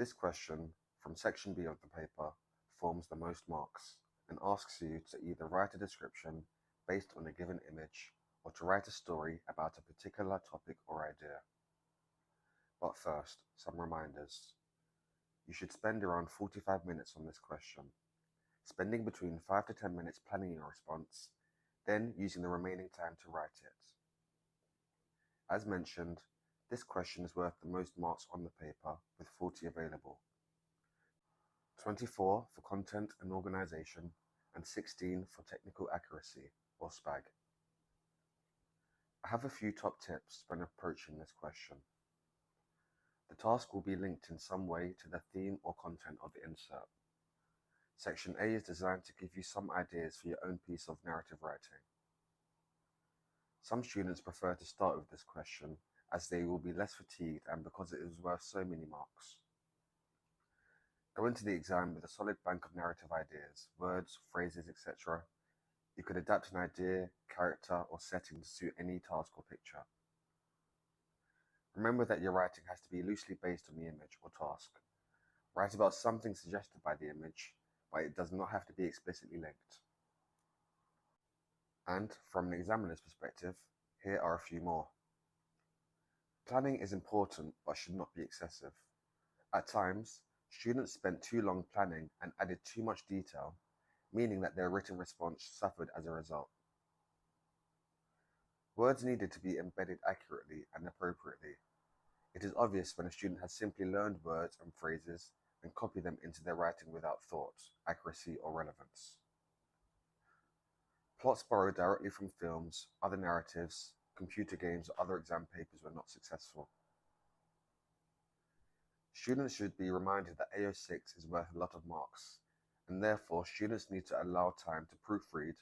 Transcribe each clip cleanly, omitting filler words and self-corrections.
This question from section B of the paper forms the most marks and asks you to either write a description based on a given image or to write a story about a particular topic or idea. But first, some reminders. You should spend around 45 minutes on this question, spending between 5 to 10 minutes planning your response, then using the remaining time to write it. As mentioned, this question is worth the most marks on the paper, with 40 available. 24 for content and organization, and 16 for technical accuracy, or SPAG. I have a few top tips when approaching this question. The task will be linked in some way to the theme or content of the insert. Section A is designed to give you some ideas for your own piece of narrative writing. Some students prefer to start with this question as they will be less fatigued and because it is worth so many marks. Go into the exam with a solid bank of narrative ideas, words, phrases, etc. You could adapt an idea, character, or setting to suit any task or picture. Remember that your writing has to be loosely based on the image or task. Write about something suggested by the image, but it does not have to be explicitly linked. And from an examiner's perspective, here are a few more. Planning is important but should not be excessive. At times, students spent too long planning and added too much detail, meaning that their written response suffered as a result. Words needed to be embedded accurately and appropriately. It is obvious when a student has simply learned words and phrases and copied them into their writing without thought, accuracy, or relevance. Plots borrowed directly from films, other narratives, computer games, or other exam papers were not successful. Students should be reminded that AO6 is worth a lot of marks, and therefore students need to allow time to proofread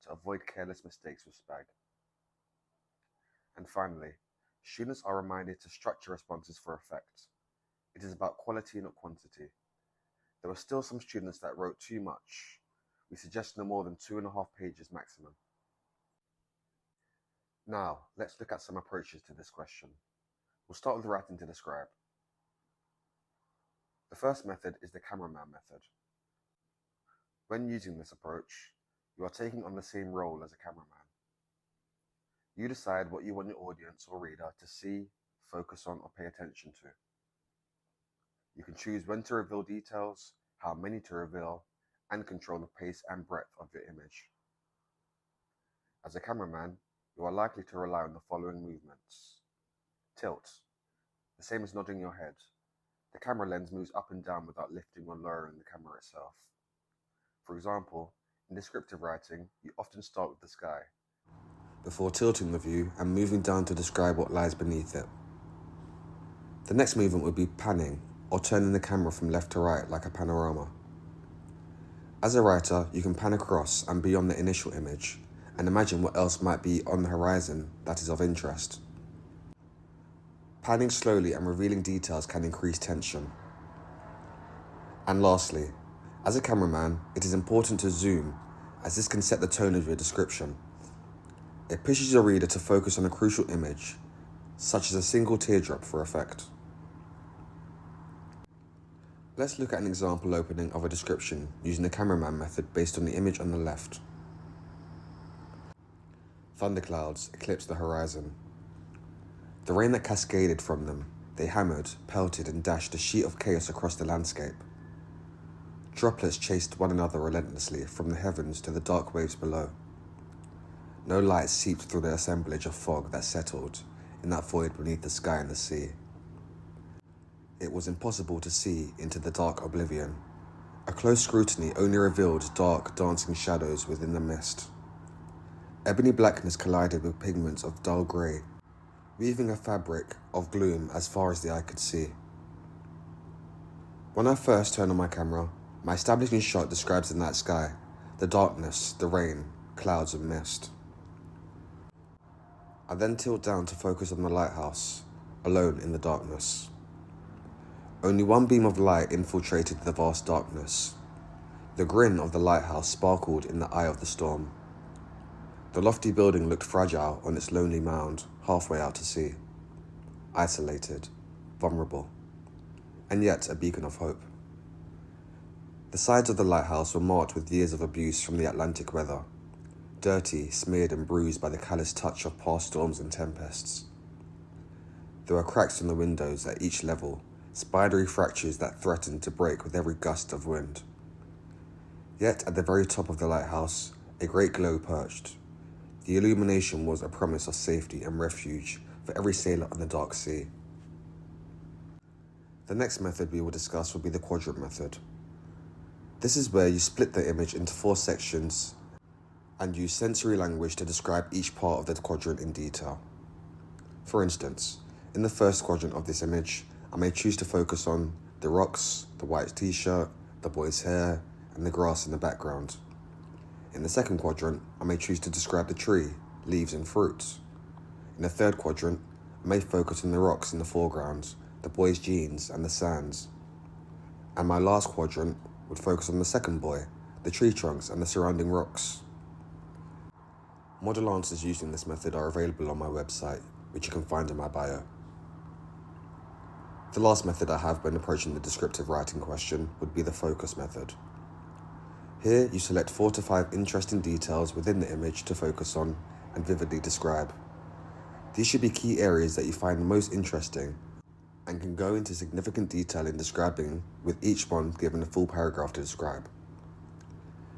to avoid careless mistakes with SPAG. And finally, students are reminded to structure responses for effect. It is about quality, not quantity. There were still some students that wrote too much. We suggest no more than 2.5 pages maximum. Now, let's look at some approaches to this question. We'll start with writing to describe. The first method is the cameraman method. When using this approach, you are taking on the same role as a cameraman. You decide what you want your audience or reader to see, focus on, or pay attention to. You can choose when to reveal details, how many to reveal, and control the pace and breadth of your image. As a cameraman, you are likely to rely on the following movements. Tilt, the same as nodding your head. The camera lens moves up and down without lifting or lowering the camera itself. For example, in descriptive writing, you often start with the sky, before tilting the view and moving down to describe what lies beneath it. The next movement would be panning, or turning the camera from left to right like a panorama. As a writer, you can pan across and beyond the initial image, and imagine what else might be on the horizon that is of interest. Panning slowly and revealing details can increase tension. And lastly, as a cameraman, it is important to zoom, as this can set the tone of your description. It pushes your reader to focus on a crucial image, such as a single teardrop for effect. Let's look at an example opening of a description using the cameraman method based on the image on the left. Thunderclouds eclipsed the horizon. The rain that cascaded from them, they hammered, pelted, and dashed a sheet of chaos across the landscape. Droplets chased one another relentlessly from the heavens to the dark waves below. No light seeped through the assemblage of fog that settled in that void beneath the sky and the sea. It was impossible to see into the dark oblivion. A close scrutiny only revealed dark, dancing shadows within the mist. Ebony blackness collided with pigments of dull grey, weaving a fabric of gloom as far as the eye could see. When I first turned on my camera, my establishing shot describes the night sky, the darkness, the rain, clouds and mist. I then tilt down to focus on the lighthouse, alone in the darkness. Only one beam of light infiltrated the vast darkness. The grin of the lighthouse sparkled in the eye of the storm. The lofty building looked fragile on its lonely mound, halfway out to sea. Isolated, vulnerable. and yet a beacon of hope. The sides of the lighthouse were marked with years of abuse from the Atlantic weather, dirty, smeared and bruised by the callous touch of past storms and tempests. There were cracks in the windows at each level, spidery fractures that threatened to break with every gust of wind. Yet at the very top of the lighthouse, a great glow perched. The illumination was a promise of safety and refuge for every sailor on the dark sea. The next method we will discuss will be the quadrant method. This is where you split the image into 4 sections and use sensory language to describe each part of the quadrant in detail. For instance, in the first quadrant of this image, I may choose to focus on the rocks, the white t-shirt, the boy's hair, and the grass in the background. In the second quadrant, I may choose to describe the tree, leaves and fruits. In the third quadrant, I may focus on the rocks in the foreground, the boy's jeans and the sands. And my last quadrant would focus on the second boy, the tree trunks and the surrounding rocks. Model answers using this method are available on my website, which you can find in my bio. The last method I have when approaching the descriptive writing question would be the focus method. Here, you select 4 to 5 interesting details within the image to focus on and vividly describe. These should be key areas that you find most interesting and can go into significant detail in describing, with each one given a full paragraph to describe.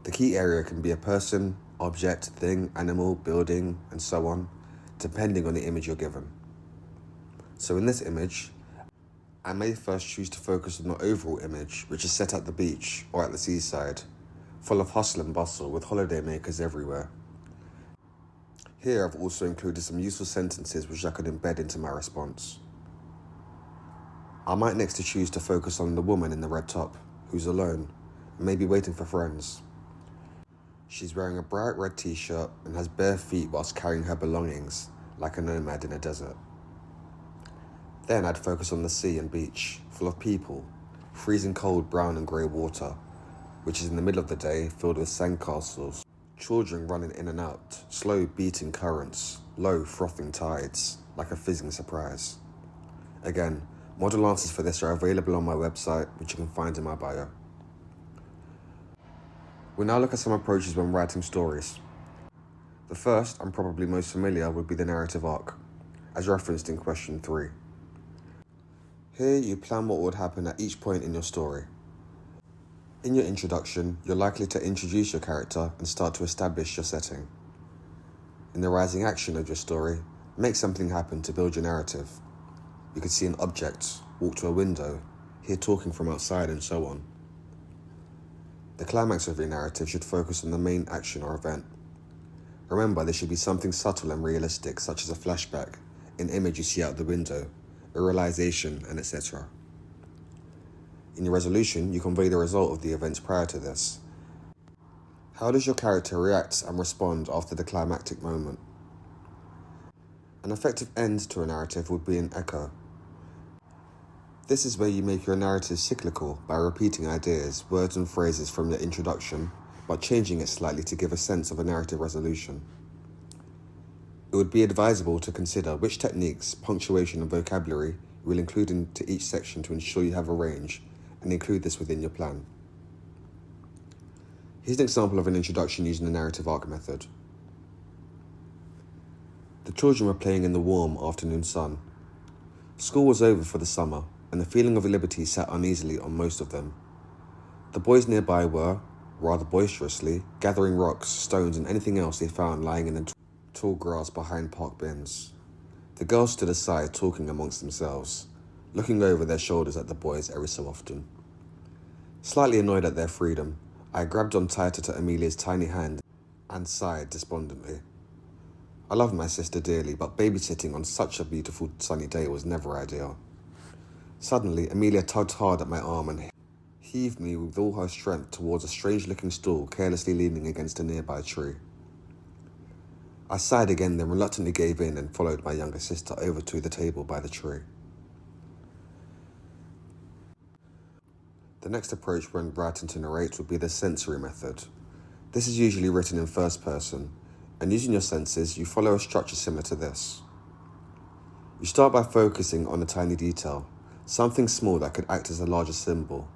The key area can be a person, object, thing, animal, building, and so on, depending on the image you're given. So in this image, I may first choose to focus on the overall image, which is set at the beach or at the seaside, full of hustle and bustle with holidaymakers everywhere. Here I've also included some useful sentences which I could embed into my response. I might next choose to focus on the woman in the red top, who's alone, and maybe waiting for friends. She's wearing a bright red t-shirt and has bare feet whilst carrying her belongings, like a nomad in a desert. Then I'd focus on the sea and beach, full of people, freezing cold brown and grey water, which is in the middle of the day filled with sandcastles, children running in and out, slow beating currents, low frothing tides, like a fizzing surprise. Again, model answers for this are available on my website, which you can find in my bio. We'll now look at some approaches when writing stories. The first, and probably most familiar, would be the narrative arc, as referenced in question 3. Here you plan what would happen at each point in your story. In your introduction, you're likely to introduce your character and start to establish your setting. In the rising action of your story, make something happen to build your narrative. You could see an object, walk to a window, hear talking from outside, and so on. The climax of your narrative should focus on the main action or event. Remember, there should be something subtle and realistic, such as a flashback, an image you see out the window, a realization, and etc. In your resolution, you convey the result of the events prior to this. How does your character react and respond after the climactic moment? An effective end to a narrative would be an echo. This is where you make your narrative cyclical by repeating ideas, words and phrases from your introduction, but changing it slightly to give a sense of a narrative resolution. It would be advisable to consider which techniques, punctuation and vocabulary you will include into each section to ensure you have a range, and include this within your plan. Here's an example of an introduction using the narrative arc method. The children were playing in the warm afternoon sun. School was over for the summer, and the feeling of liberty sat uneasily on most of them. The boys nearby were, rather boisterously, gathering rocks, stones and anything else they found lying in the tall grass behind park bins. The girls stood aside talking amongst themselves, looking over their shoulders at the boys every so often. Slightly annoyed at their freedom, I grabbed on tighter to Amelia's tiny hand and sighed despondently. I loved my sister dearly, but babysitting on such a beautiful sunny day was never ideal. Suddenly, Amelia tugged hard at my arm and heaved me with all her strength towards a strange-looking stool carelessly leaning against a nearby tree. I sighed again, then reluctantly gave in and followed my younger sister over to the table by the tree. The next approach when writing to narrate would be the sensory method. This is usually written in first person, and using your senses, you follow a structure similar to this. You start by focusing on a tiny detail, something small that could act as a larger symbol.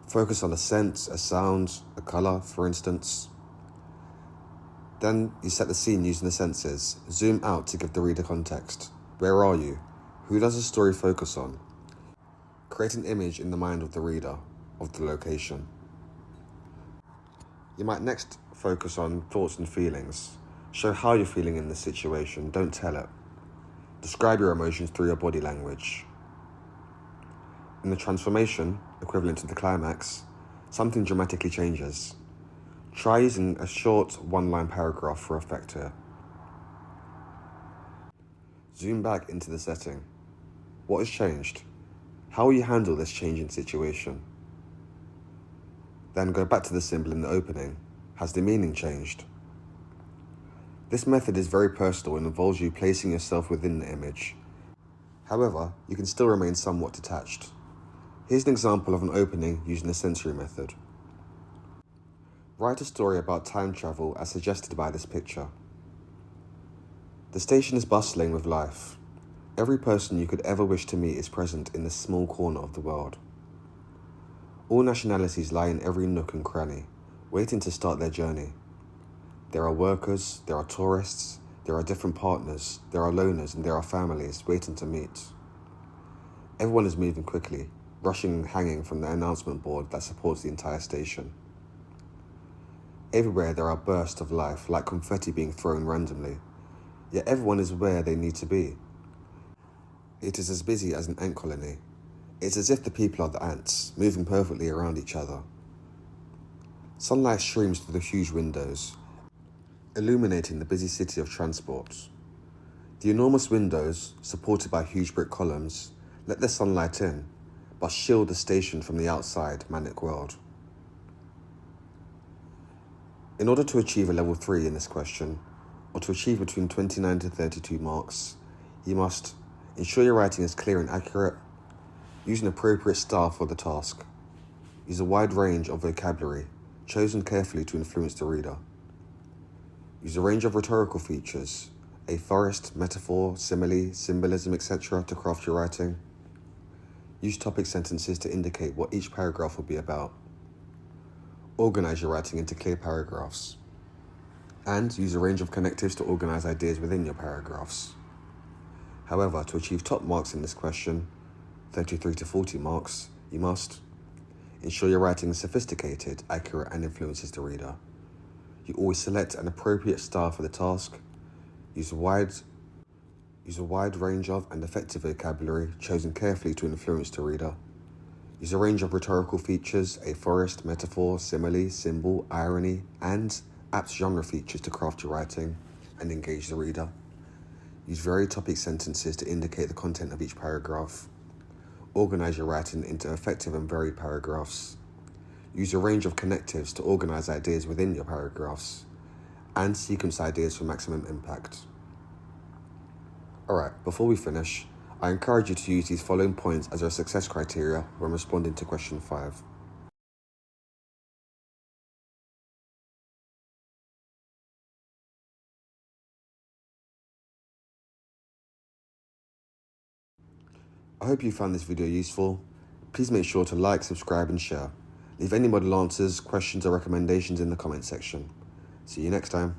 Focus on a sense, a sound, a colour, for instance. Then you set the scene using the senses. Zoom out to give the reader context. Where are you? Who does the story focus on? Create an image in the mind of the reader of the location. You might next focus on thoughts and feelings. Show how you're feeling in this situation, don't tell it. Describe your emotions through your body language. In the transformation, equivalent to the climax, something dramatically changes. Try using a short one-line paragraph for effect here. Zoom back into the setting. What has changed? How will you handle this changing situation? Then go back to the symbol in the opening. Has the meaning changed? This method is very personal and involves you placing yourself within the image. However, you can still remain somewhat detached. Here's an example of an opening using the sensory method. Write a story about time travel as suggested by this picture. The station is bustling with life. Every person you could ever wish to meet is present in this small corner of the world. All nationalities lie in every nook and cranny, waiting to start their journey. There are workers, there are tourists, there are different partners, there are loners, and there are families waiting to meet. Everyone is moving quickly, rushing and hanging from the announcement board that supports the entire station. Everywhere there are bursts of life, like confetti being thrown randomly, yet everyone is where they need to be. It is as busy as an ant colony. It's as if the people are the ants, moving perfectly around each other. Sunlight streams through the huge windows, illuminating the busy city of transport. The enormous windows, supported by huge brick columns, let the sunlight in, but shield the station from the outside manic world. In order to achieve a level 3 in this question, or to achieve between 29 to 32 marks, you must ensure your writing is clear and accurate, use an appropriate style for the task, use a wide range of vocabulary, chosen carefully to influence the reader, use a range of rhetorical features, a forest, metaphor, simile, symbolism, etc. to craft your writing, use topic sentences to indicate what each paragraph will be about, organize your writing into clear paragraphs, and use a range of connectives to organize ideas within your paragraphs. However, to achieve top marks in this question, 33 to 40 marks, you must ensure your writing is sophisticated, accurate, and influences the reader. You always select an appropriate style for the task, use a wide range of and effective vocabulary chosen carefully to influence the reader. Use a range of rhetorical features, a forest, metaphor, simile, symbol, irony, and apt genre features to craft your writing and engage the reader. Use varied topic sentences to indicate the content of each paragraph. Organize your writing into effective and varied paragraphs. Use a range of connectives to organize ideas within your paragraphs. And sequence ideas for maximum impact. Alright, before we finish, I encourage you to use these following points as your success criteria when responding to question 5. I hope you found this video useful. Please make sure to like, subscribe and share. Leave any model answers, questions or recommendations in the comment section. See you next time.